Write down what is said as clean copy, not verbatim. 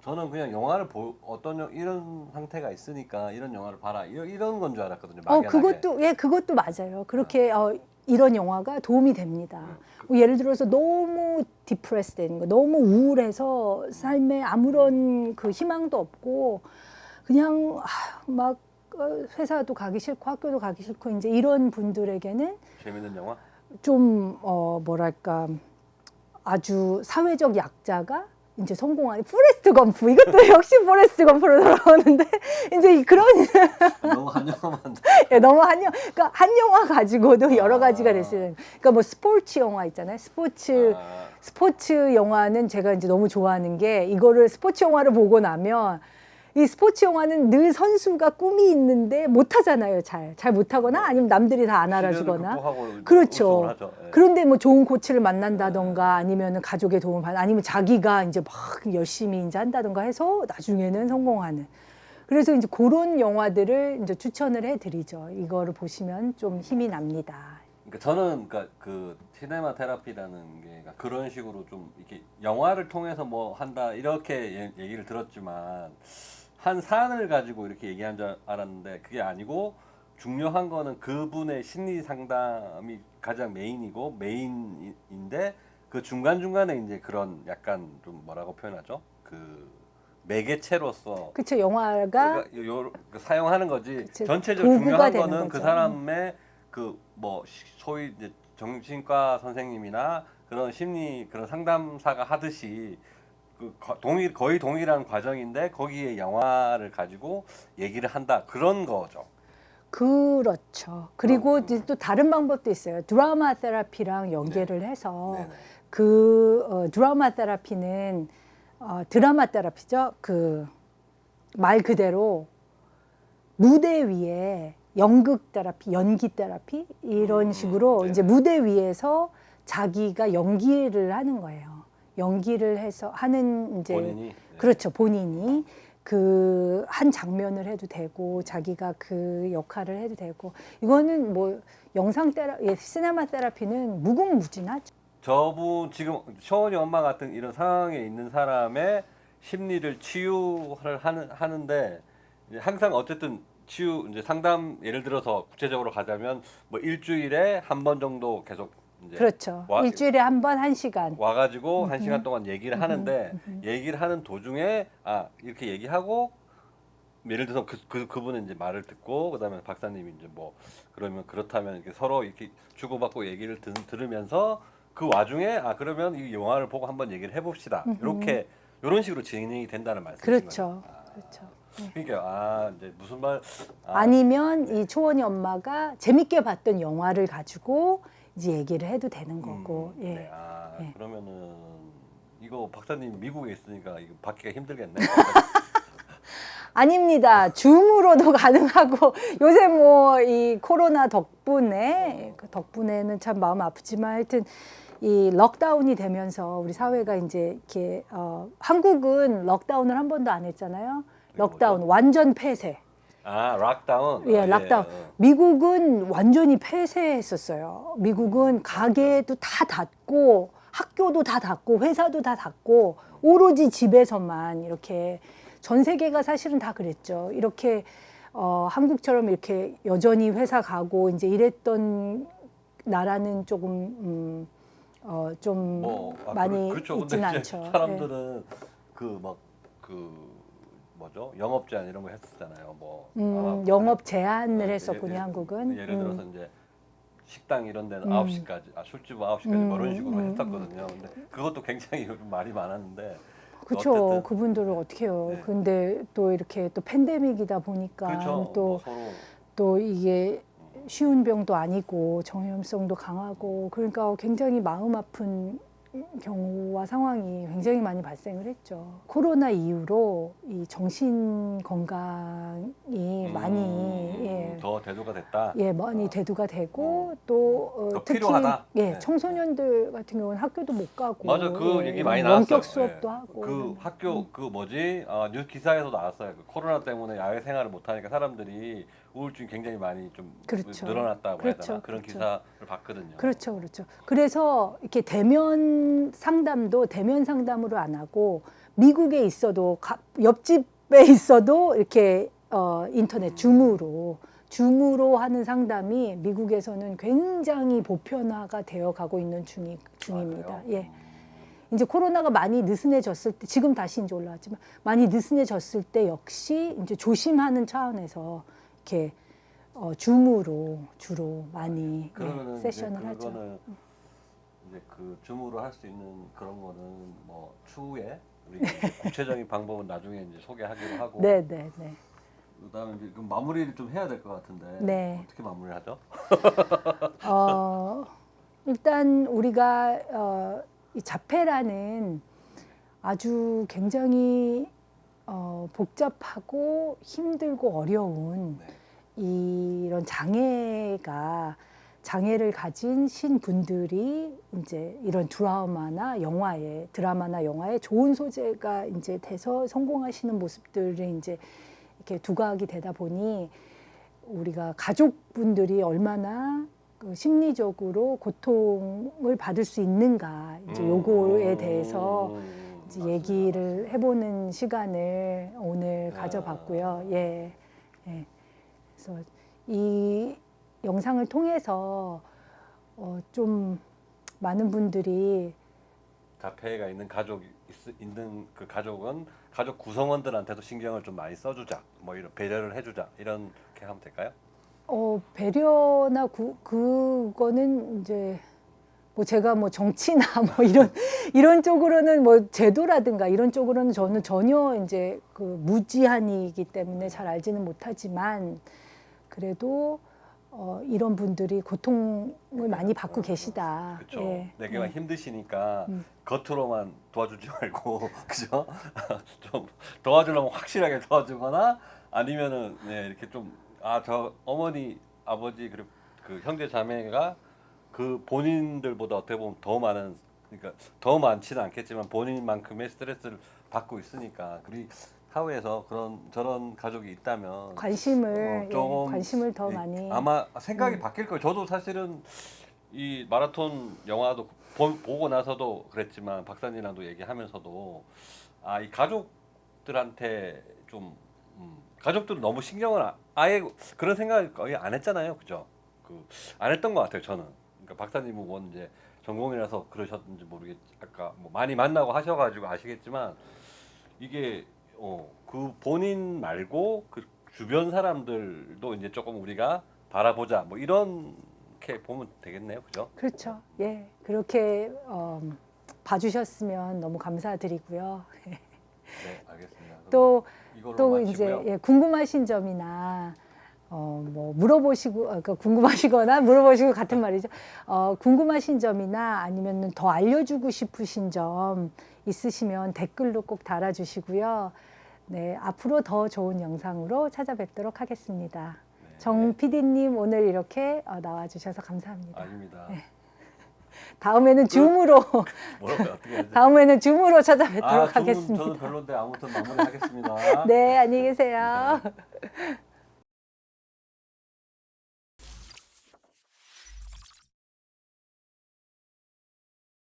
저는 그냥 영화를 이런 상태가 있으니까 이런 영화를 봐라 이런 건 줄 알았거든요. 그것도 맞아요. 그렇게 이런 영화가 도움이 됩니다. 뭐 예를 들어서 너무 디프레스 되는 거, 너무 우울해서 삶에 아무런 그 희망도 없고 그냥 막 회사도 가기 싫고 학교도 가기 싫고 이제 이런 분들에게는 재밌는 영화? 좀 뭐랄까 아주 사회적 약자가 이제 성공하는 포레스트 검프 이것도 역시 포레스트 검프로 돌아오는데 이제 그런 너무 한 영화만 예, 너무 그러니까 한 영화 가지고도 여러 가지가 될 수 있는 그러니까 뭐 스포츠 영화 있잖아요 스포츠 영화는 제가 이제 너무 좋아하는 게 이거를 스포츠 영화를 보고 나면 이 스포츠 영화는 늘 선수가 꿈이 있는데 못하잖아요. 잘 못하거나 아니면 남들이 다 안 알아주거나. 그렇죠. 하죠. 예. 그런데 뭐 좋은 코치를 만난다던가 아니면 가족의 도움을 받 아니면 자기가 이제 막 열심히 이제 한다던가 해서 나중에는 성공하는. 그래서 이제 그런 영화들을 이제 추천을 해드리죠. 이거를 보시면 좀 힘이 납니다. 그러니까 저는 그러니까 그 시네마 테라피라는 게 그러니까 그런 식으로 좀 이렇게 영화를 통해서 뭐 한다 이렇게 얘기를 들었지만 한 사안을 가지고 이렇게 얘기한 줄 알았는데 그게 아니고 중요한 거는 그분의 심리 상담이 가장 메인이고 메인인데 그 중간중간에 이제 그런 약간 좀 뭐라고 표현하죠? 그 매개체로서 그렇죠. 영화가 그 사용하는 거지. 그쵸, 전체적으로 도구가 중요한 되는 거는 그 거죠. 사람의 그 뭐 소위 이제 정신과 선생님이나 그런 심리 그런 상담사가 하듯이 그 거의 동일한 과정인데 거기에 영화를 가지고 얘기를 한다 그런 거죠. 그렇죠. 그리고 이제 또 다른 방법도 있어요. 드라마 테라피랑 연계를 해서 네네. 드라마 테라피는 드라마 테라피죠. 그 말 그대로 무대 위에 연극 테라피, 연기 테라피 이런 식으로 네네. 이제 무대 위에서 자기가 연기를 하는 거예요. 연기를 해서 하는 이제 본인이 네. 그렇죠. 본인이 그 한 장면을 해도 되고 자기가 그 역할을 해도 되고 이거는 뭐 영상 시네마 테라피는 무궁무진하죠. 저분 지금 시원이 엄마 같은 이런 상황에 있는 사람의 심리를 치유를 하는데 이제 항상 어쨌든 치유 이제 상담 예를 들어서 구체적으로 가자면 뭐 일주일에 한 번 정도 계속 이제 그렇죠. 일주일에 한 번 1시간. 와가지고 한 시간 동안 얘기를 하는데 얘기를 하는 도중에 이렇게 얘기하고 예를 들어서 그분은 이제 말을 듣고 그다음에 박사님이 이제 뭐 그러면 그렇다면 이렇게 서로 이렇게 주고받고 얘기를 들으면서 그 와중에 그러면 이 영화를 보고 한번 얘기를 해봅시다. 이렇게 이런 식으로 진행이 된다는 말씀이신 그렇죠. 거죠. 그렇죠. 그러니까 이제 무슨 말 아니면 이 초원이 엄마가 재밌게 봤던 영화를 가지고 이제 얘기를 해도 되는 거고. 예. 네, 예. 그러면은 이거 박사님 미국에 있으니까 이거 받기가 힘들겠네. 아닙니다. 줌으로도 가능하고 요새 뭐 이 코로나 덕분에 그 덕분에는 참 마음 아프지만 하여튼 이 럭다운이 되면서 우리 사회가 이제 이렇게 한국은 럭다운을 한 번도 안 했잖아요. 럭다운 완전 폐쇄. 락다운. 예, 락다운. 미국은 완전히 폐쇄했었어요. 미국은 가게도 다 닫고 학교도 다 닫고 회사도 다 닫고 오로지 집에서만 이렇게 전 세계가 사실은 다 그랬죠. 이렇게 한국처럼 이렇게 여전히 회사 가고 이제 이랬던 나라는 조금 좀 많이 그렇죠. 있진 근데 이제 않죠. 사람들은 그 뭐죠? 영업 제한 이런 거 했었잖아요. 영업 제한을 예, 했었군요, 한국은. 예를 들어서 이제 식당 이런 데는 9시까지, 술집 9시까지 뭐 이런 식으로 했었거든요. 근데 그것도 굉장히 요즘 말이 많았는데 그렇죠. 어쨌든 그분들은 어떻게 해요. 네. 근데 또 이렇게 또 팬데믹이다 보니까 그렇죠. 또, 뭐 서로 또 이게 쉬운 병도 아니고 전염성도 강하고 그러니까 굉장히 마음 아픈 경우와 상황이 굉장히 많이 발생을 했죠. 코로나 이후로 이 정신 건강이 많이 더 대두가 됐다. 많이 대두가 되고 또 더 특히 필요하다. 청소년들 같은 경우는 학교도 못 가고 맞아, 그 얘기 많이 나왔어요. 원격 수업도 하고 그 학교 뉴스 기사에서 나왔어요. 그 코로나 때문에 야외 생활을 못 하니까 사람들이 우울증이 굉장히 많이 좀 그렇죠. 늘어났다고 해야 되나? 그런 그렇죠. 기사를 봤거든요. 그렇죠, 그렇죠. 그래서 이렇게 대면 상담도 대면 상담으로 안 하고 미국에 있어도 옆집에 있어도 이렇게 인터넷 줌으로 하는 상담이 미국에서는 굉장히 보편화가 되어 가고 있는 중입니다. 맞아요. 예. 이제 코로나가 많이 느슨해졌을 때, 지금 다시 이제 올라왔지만 많이 느슨해졌을 때 역시 이제 조심하는 차원에서 이렇게 줌으로 주로 많이 그러면은 세션을 이제 하죠. 그거는 이제 그 줌으로 할 수 있는 그런 거는 뭐 추후에 우리 구체적인 방법은 나중에 이제 소개하기로 하고. 네, 네, 네. 그다음에 이제 그 마무리를 좀 해야 될 것 같은데 네. 어떻게 마무리하죠? 일단 우리가 이 자폐라는 아주 굉장히 복잡하고 힘들고 어려운 네. 이런 장애를 가진 신분들이 이제 이런 드라마나 영화에 좋은 소재가 이제 돼서 성공하시는 모습들을 이제 이렇게 두각이 되다 보니 우리가 가족분들이 얼마나 그 심리적으로 고통을 받을 수 있는가 이제 요거에 대해서 이제 맞습니다. 얘기를 해보는 시간을 오늘 가져봤고요. 예. 예. 그래서 이 영상을 통해서 좀 많은 분들이 자폐가 있는 있는 그 가족은 가족 구성원들한테도 신경을 좀 많이 써주자, 뭐 이런 배려를 해주자 이렇게 하면 될까요? 배려나 그거는 이제 뭐 제가 뭐 정치나 뭐 이런 쪽으로는 뭐 제도라든가 이런 쪽으로는 저는 전혀 이제 그 무지한이기 때문에 잘 알지는 못하지만 그래도 이런 분들이 고통을 많이 받고 계시다. 그렇죠. 예. 내가 힘드시니까 겉으로만 도와주지 말고 그죠? 좀 도와주려면 확실하게 도와주거나 아니면은 네, 이렇게 좀 저 어머니 아버지 그리고 그 형제 자매가 그 본인들보다 어떻게 보면 더 많은 그러니까 더 많지는 않겠지만 본인만큼의 스트레스를 받고 있으니까 우리 사회에서 저런 가족이 있다면 관심을 좀 관심을 더 많이 아마 생각이 바뀔 거예요. 저도 사실은 이 마라톤 영화도 보고 나서도 그랬지만 박사님랑도 얘기하면서도 이 가족들한테 좀 가족들은 너무 신경을 아예 그런 생각을 거의 안 했잖아요, 그죠? 안 했던 것 같아요, 저는. 그러니까 박사님은 뭐 이제 전공이라서 그러셨는지 모르겠지. 아까 뭐 많이 만나고 하셔가지고 아시겠지만 이게 그 본인 말고 그 주변 사람들도 이제 조금 우리가 바라보자 뭐 이렇게 보면 되겠네요, 그죠? 그렇죠. 예. 그렇게 봐주셨으면 너무 감사드리고요. 네, 알겠습니다. 또 이걸로 마치고요. 이제 궁금하신 점이나 뭐 물어보시고 그러니까 궁금하시거나 물어보시고 같은 말이죠. 궁금하신 점이나 아니면 더 알려주고 싶으신 점 있으시면 댓글로 꼭 달아주시고요. 네, 앞으로 더 좋은 영상으로 찾아뵙도록 하겠습니다. 네. 정 PD님 오늘 이렇게 나와주셔서 감사합니다. 아닙니다. 네. 다음에는 줌으로 뭐라고 어떻게 해야 되지? 다음에는 줌으로 찾아뵙도록 줌은 하겠습니다. 저는 별론데 아무튼 마무리하겠습니다. 네, 안녕히 계세요.